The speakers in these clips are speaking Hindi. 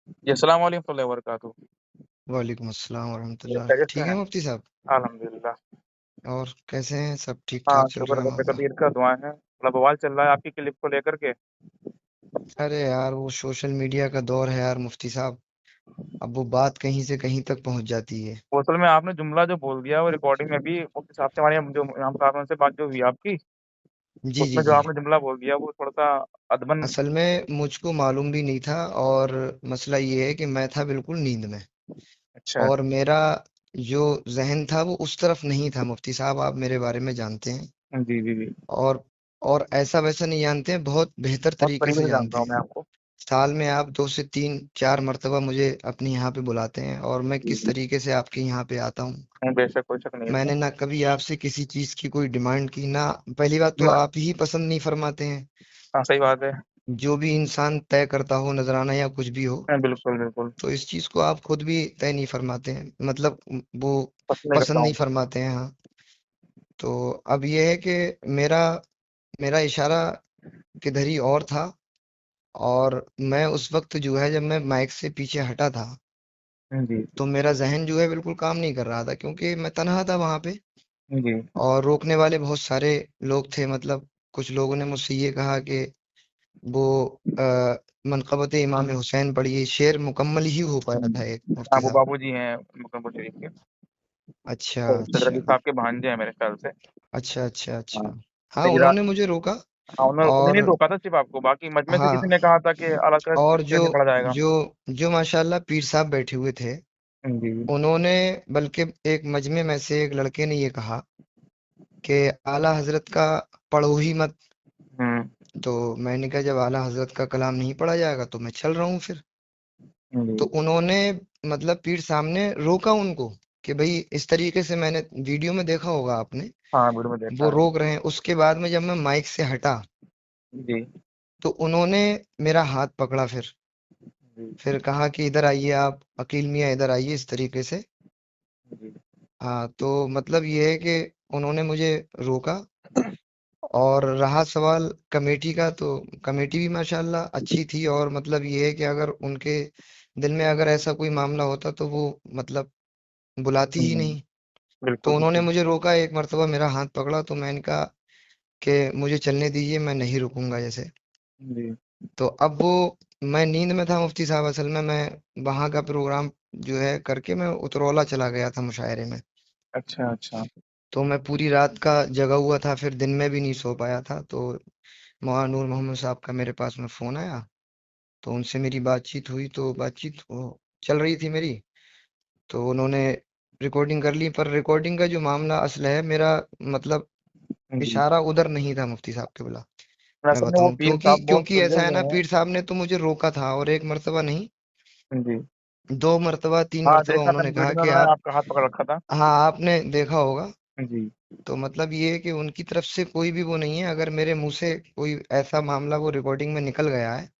जी, अस्सलाम वालेकुम warahmatullahi wabarakatuh। वालेकुम अस्सलाम वरहमतुल्लाह। खैरियत से ठीक हैं? है मुफ्ती साहब? अल्हम्दुलिल्लाह। और कैसे हैं? सब हाँ, ठीक-ठाक चल शुक्र रहा है है रब्बे मामला? कदीर का, दुआएँ हैं। थोड़ा बवाल चल रहा है आपकी क्लिप को लेकर के। अरे यार वो सोशल मीडिया का दौर है यार मुफ्ती साहब। अब वो बात कहीं से कहीं तक पहुंच जाती है। वो असल में आपने जुमला जो बोल दिया वो रिकॉर्डिंग में भी मुफ्ती साहब से हमारी जो इमाम साहब से बात जो हुई आपकी, जी जी उसमें जो जी। आपने जुमला बोल दिया वो थोड़ा-सा अदबन। असल में मुझको मालूम भी नहीं था और मसला ये है कि मैं था बिल्कुल नींद में अच्छा। और मेरा जो जहन था वो उस तरफ नहीं था। मुफ्ती साहब आप मेरे बारे में जानते हैं जी, जी, जी। और और ऐसा वैसा नहीं जानते हैं, बहुत बेहतर बहुत तरीके करीबी से से जानता जानते हूँ मैं हैं। आपको। साल में आप 2 से 3 4 मर्तबा मुझे अपने यहाँ पे बुलाते हैं और मैं जी, किस जी। तरीके से आपके यहाँ पे आता हूँ। बेशक कोई शक नहीं इसमें। मैंने ना कभी आपसे किसी चीज़ की कोई डिमांड की, ना पहली बात तो मैं आप ही पसंद नहीं फरमाते हैं। हाँ, सही बात है। जो भी इंसान तय करता हो नजराना या कुछ भी हो, बिल्कुल, बिल्कुल। तो इस चीज़ को आप खुद भी तय नहीं फरमाते हैं। मतलब वो पसंद नहीं करता पसंद नहीं हूँ। फरमाते हैं, हाँ। तो अब ये है कि मेरा मेरा इशारा किधर ही और था और मैं उस वक्त जो है जब मैं माइक से पीछे हटा था जी, तो मेरा ज़हन जो है बिल्कुल काम नहीं कर रहा था क्योंकि मैं तन्हा था वहाँ पे जी। और रोकने वाले बहुत सारे लोग थे। मतलब कुछ लोगों ने मुझसे ये कहा कि वो आ, मनक़बत इमाम हुसैन पढ़िए, शेर मुकम्मल ही हो पाया था एक हाँ, मुफ्ती वो साहब। बाबूजी हैं मुकरम शरीफ के। अच्छा तो सदर अली अच्छा साहब के भांजे हैं मेरे ख्याल से। अच्छा अच्छा हाँ, अच्छा। हाँ, तेरा उन्होंने मुझे रोका हाँ, उन्होंने नहीं और रोका था सिर्फ़ आपको, बाकी मजमे से किसी हाँ, ने कहा था कि अलग और से नहीं पढ़ा जाएगा। जो जो माशाल्लाह पीर साहब बैठे हुए थे, जी। उन्होंने बल्कि एक मजमे में से एक लड़के ने ये कहा कि आला हजरत का पढ़ो ही मत। हुँ, तो मैंने कहा जब आला हजरत का कलाम नहीं पढ़ा जाएगा तो मैं चल रहा हूँ फिर। तो जी। उन्होंने मतलब पीर साहब ने रोका उनको कि भाई इस तरीके से, मैंने वीडियो में देखा होगा आपने, हाँ, वीडियो में देखा वो है। रोक रहे हैं। उसके बाद में जब मैं माइक से हटा जी, तो उन्होंने मेरा हाथ पकड़ा, जी, फिर कहा कि इधर आइए आप अकील मियाँ, इधर आइए, इस तरीके से। जी। हाँ, तो मतलब ये है कि उन्होंने मुझे रोका। और रहा सवाल कमेटी का, तो कमेटी भी माशाल्लाह अच्छी थी और मतलब ये है कि अगर उनके दिल में अगर ऐसा कोई मामला होता तो वो मतलब बुलाती ही हुँ, नहीं। बिल्कुल, तो उन्होंने बिल्कुल। मुझे रोका, एक मर्तबा मेरा हाथ पकड़ा तो मैंने कहा कि मुझे चलने दीजिए, मैं नहीं रुकूंगा जैसे। जी। तो अब वो, मैं नींद में था मुफ्ती साहब। असल में मैं वहां का प्रोग्राम जो है करके मैं उतरौला चला गया था मुशायरे में। अच्छा, अच्छा। तो मैं पूरी रात का जगा हुआ था, फिर दिन में भी नहीं सो पाया था। तो मौलाना नूर मोहम्मद साहब का मेरे पास में फ़ोन आया, तो उनसे मेरी बातचीत हुई, तो बातचीत चल रही थी मेरी। तो उन्होंने रिकॉर्डिंग कर ली, पर रिकॉर्डिंग का जो मामला असल है मेरा, मतलब जी। इशारा उधर नहीं था मुफ्ती साहब के बुला। और मैं असल में वो बताऊं, पीर क्योंकि साहब बहुत क्योंकि उलझे ऐसा है हुए ना, हैं। पीर साहब ने तो मुझे रोका था और एक मर्तबा नहीं, जी। 2 मर्तबा 3 मर्तबा देखा था उन्होंने कहा वीडियो में कि मैंने आप, आपका हाथ पकड़ रखा था। हाँ आपने देखा होगा। जी, तो मतलब ये है कि उनकी तरफ से कोई भी वो नहीं है। अगर मेरे मुंह से कोई ऐसा मामला वो रिकॉर्डिंग में निकल गया है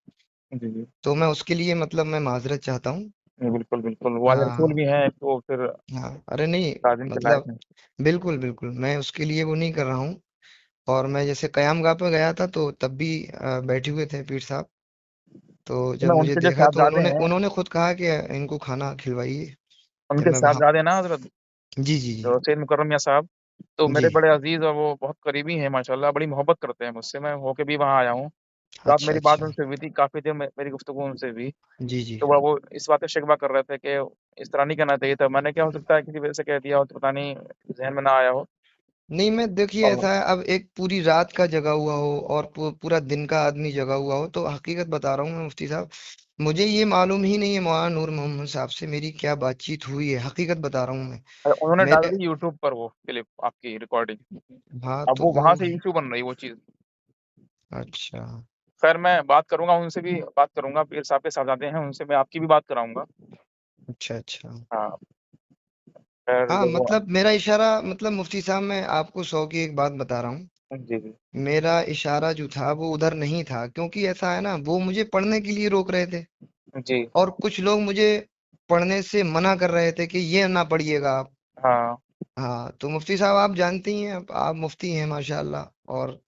जी, जी। तो मैं उसके लिए मतलब मैं माजरत चाहता हूँ। बिल्कुल, बिल्कुल। वो आज रसूल हाँ भी हैं तो फिर हाँ, अरे नहीं, ताज़ीम के लायक मतलब हैं। बिल्कुल बिल्कुल मैं उसके लिए वो नहीं कर रहा हूँ। और मैं जैसे कयामगाह पे गया था तो तब भी बैठे हुए थे पीर साहब। तो जब मैं मुझे उनके जो देखा तो साहबजादे उन्होंने हैं, उन्होंने खुद कहा कि इनको खाना खिलवाइए। जब उनके मैं वहां, साहबजादे ना हज़रत जी जी जी सैयद मुकर्रम मियाँ साहब, तो जी। मेरे बड़े अज़ीज़ और वो बहुत करीबी हैं माशाअल्लाह, बड़ी मोहब्बत करते हैं मुझसे। मैं होके भी वहाँ आया हूँ। रात अच्छा मेरी बात अच्छा। उनसे हुई थी, काफ़ी देर मेरी गुफ्तगू उनसे हुई। जी जी। तो वो इस बात पे शिकवा कर रहे थे कि इस तरह नहीं कहना चाहिए था। मैंने क्या हो सकता है किसी वजह से कह दिया हो तो पता नहीं ज़हन में ना आया हो। नहीं, मैं देखिए और ऐसा है, अब एक पूरी रात का जगा हुआ हो और पूरा दिन का आदमी जगा हुआ हो, तो हकीकत बता रहा हूँ मैं मुफ्ती साहब, मुझे ये मालूम ही नहीं है मौलाना नूर मोहम्मद साहब से मेरी क्या बातचीत हुई है। हकीकत बता रहा हूँ मैं। उन्होंने डाल मेरे, दी यूट्यूब पर वो क्लिप आपकी रिकॉर्डिंग। हाँ अब तो वो वो, वहाँ से इश्यू बन रही है वो चीज़। अच्छा खैर मैं बात करूँगा उनसे भी बात करूँगा, पीर साहब के साहबजादे हैं, उनसे मैं आपकी भी बात कराऊँगा। अच्छा अच्छा। हाँ, खैर हाँ जब वो मतलब मेरा इशारा, मतलब मुफ्ती साहब मैं आपको 100 की एक बात बता रहा हूँ। जी, जी। मेरा इशारा जो था वो उधर नहीं था, क्योंकि ऐसा है ना, वो मुझे पढ़ने के लिए रोक रहे थे जी, और कुछ लोग मुझे पढ़ने से मना कर रहे थे कि ये ना पढ़िएगा आप। हाँ। हाँ, तो मुफ्ती साहब आप जानती हैं, आप मुफ्ती हैं माशाल्लाह। और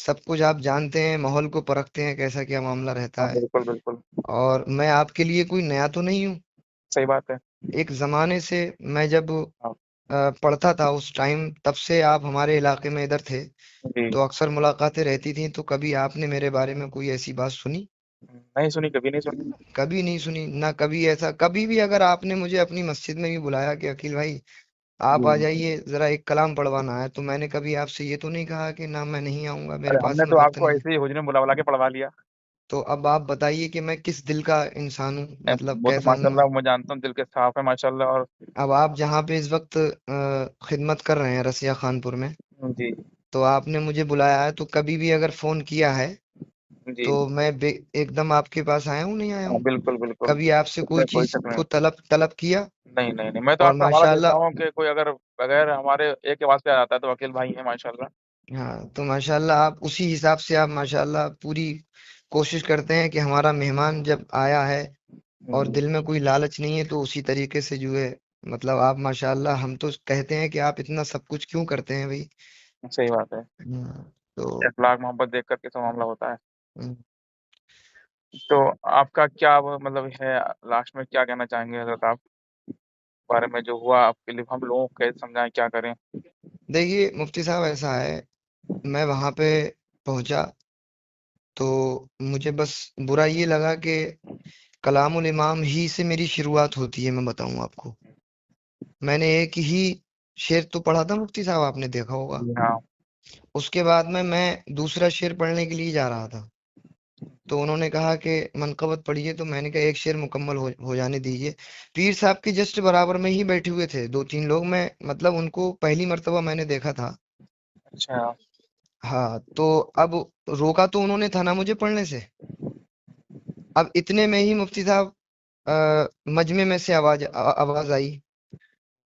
सब कुछ आप जानते हैं, माहौल को परखते हैं, कैसा क्या मामला रहता हाँ, है। बिल्कुल, बिल्कुल। और मैं आपके लिए कोई नया तो नहीं हूँ। सही बात है। एक ज़माने से मैं जब हाँ, पढ़ता था उस टाइम, तब से आप हमारे इलाके में इधर थे, जी। तो अक्सर मुलाकातें रहती थी। तो कभी आपने मेरे बारे में कोई ऐसी बात सुनी? नहीं सुनी, कभी नहीं सुनी। कभी नहीं सुनी ना। कभी ऐसा, कभी भी अगर आपने मुझे अपनी मस्जिद में भी बुलाया कि अकील भाई आप आ जी। जाइए, जरा एक कलाम पढ़वाना है, तो मैंने कभी आपसे ये तो नहीं कहा कि ना मैं नहीं आऊंगा, मेरे अरे पास हमने में तो वक्त आपको नहीं है। ऐसे ही हुजरे में बुला बुला के पढ़वा लिया। तो अब आप बताइए कि मैं किस दिल का इंसान हूँ, मतलब वो तो कैसा हूँ मैं। माशाल्लाह मैं जानता हूँ, दिल के साफ है माशाल्लाह। और अब आप जहाँ पे इस वक्त खिदमत कर रहे हैं रसिया खानपुर में, जी, तो आपने मुझे बुलाया है, तो कभी भी अगर फोन किया है जी। तो मैं एकदम आपके पास आया हूँ, नहीं आया हाँ, हूँ। बिल्कुल, बिल्कुल। कभी आपसे कोई इसमें कोई चीज शक नहीं। को तलब तलब किया। नहीं, नहीं, नहीं, मैं तो और आपका हवाला देता माशाल्लाह, हूँ कि कोई अगर बगैर हमारे एक के वास्ते आ जाता है तो वकील भाई है माशाल्लाह। हाँ, तो माशाल्लाह आप उसी हिसाब से, आप माशाल्लाह पूरी कोशिश करते हैं कि हमारा मेहमान जब आया है और जी, दिल में कोई लालच नहीं है, तो उसी तरीके से जो है, मतलब आप माशाल्लाह, हम तो कहते हैं कि आप इतना सब कुछ क्यों करते हैं भाई। सही बात है। तो इखलाक मोहब्बत देख कर के सब मामला होता है। हम्म, तो आपका क्या वो मतलब है, लास्ट में क्या कहना चाहेंगे हज़रत आप बारे में जो हुआ आपके लिए, हम लोगों को कैसे समझाएँ, क्या करें? देखिए मुफ्ती साहब, ऐसा है, मैं वहां पे पहुंचा तो मुझे बस बुरा ये लगा कि कलामुल इमाम ही से मेरी शुरुआत होती है। मैं बताऊं आपको, मैंने एक ही शेर तो पढ़ा था मुफ्ती साहब, आपने देखा होगा। जी हाँ। उसके बाद में मैं दूसरा शेर पढ़ने के लिए जा रहा था, तो उन्होंने कहा कि मनकबत पढ़िए, तो मैंने कहा एक शेर मुकम्मल हो जाने दीजिए। पीर साहब के जस्ट बराबर में ही बैठे हुए थे दो तीन लोग, मैं मतलब उनको पहली मर्तबा मैंने देखा था। अच्छा। हाँ, तो अब रोका तो उन्होंने था ना मुझे पढ़ने से। अब इतने में ही मुफ्ती साहब, मजमे में से आवाज आई।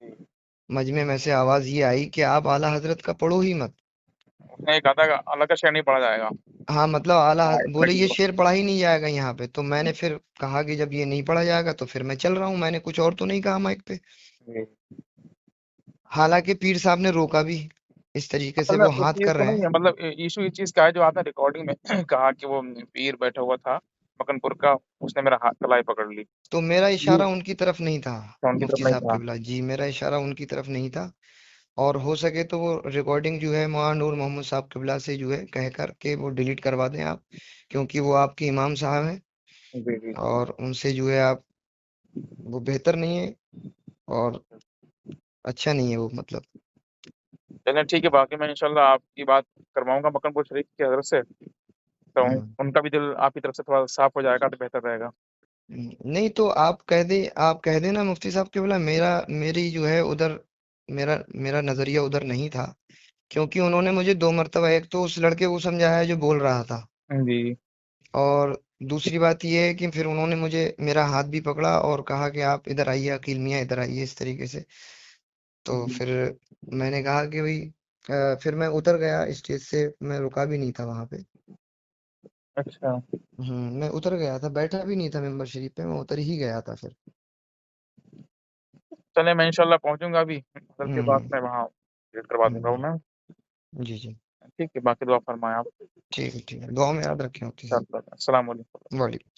जी। मजमे में से आवाज ये आई कि आप आला हजरत का पढ़ो ही मत। उसने ये कहा था कि अलग का शेर नहीं पढ़ा जाएगा। हाँ, मतलब हाँ, बोले ये तो शेर पढ़ा ही नहीं जाएगा यहाँ पे। तो मैंने फिर कहा कि जब ये नहीं पढ़ा जाएगा तो फिर मैं चल रहा हूँ, मैंने कुछ और तो नहीं कहा माइक पे। जी। हालांकि पीर साहब ने रोका भी, इस तरीके से असल में वो उस हाथ चीज़ कर को रहे नहीं हैं। है, मतलब इशू इस चीज़ का है जो आपने रिकॉर्डिंग में कहा कि वो पीर बैठा हुआ था मकनपुर का, उसने मेरा हाथ कलाई पकड़ ली। तो मेरा ये इशारा उनकी तरफ नहीं था। तो उनकी तरफ मुफ्ती नहीं साहब था। किबला जी, मेरा इशारा उनकी तरफ नहीं था। और हो सके तो वो रिकॉर्डिंग जो है मौलाना नूर मोहम्मद साहब किबला से जो है कह कर के वो डिलीट करवा दें आप, क्योंकि वो आपके इमाम साहब हैं। जी, जी। और उनसे जो है आप, वो बेहतर नहीं है और अच्छा नहीं है वो, मतलब। चलिए ठीक है, बाकी मैं इंशाल्लाह आपकी बात करवाऊँगा मक्कनपुर शरीफ की हज़रत से, तो हम्म, उनका भी दिल आपकी तरफ से थोड़ा साफ़ हो जाएगा तो बेहतर रहेगा। नहीं तो आप कह देना मुफ्ती साहब के बोला, मेरी जो है उधर, मेरा मेरा नजरिया उधर नहीं था। क्योंकि उन्होंने मुझे दो मर्तबा, एक तो उस लड़के को समझाया जो बोल रहा था, जी, और दूसरी बात ये है कि फिर उन्होंने मुझे मेरा हाथ भी पकड़ा और कहा कि आप इधर आइए अकील मियाँ, इधर आइए, इस तरीके से। तो जी। फिर मैंने कहा कि भाई, फिर मैं उतर गया स्टेज से, मैं रुका भी नहीं था वहां पे। अच्छा। मैं उतर गया था, बैठा भी नहीं था मेंबर शरीफ पे, मैं उतर ही गया था फिर। चलिए मैं इंशाल्लाह पहुँचूँगा अभी सर के पास, हम्म मैं वहाँ विज़िट करवा दूँगा वो हम्म, मैं। जी जी, ठीक है, बाकी दुआ फ़रमाएँ आप। ठीक है ठीक है, दुआ में याद रखें मुफ्ती साहब। इंशाअल्लाह, अस्सलाम वालेकुम। वालेकुम।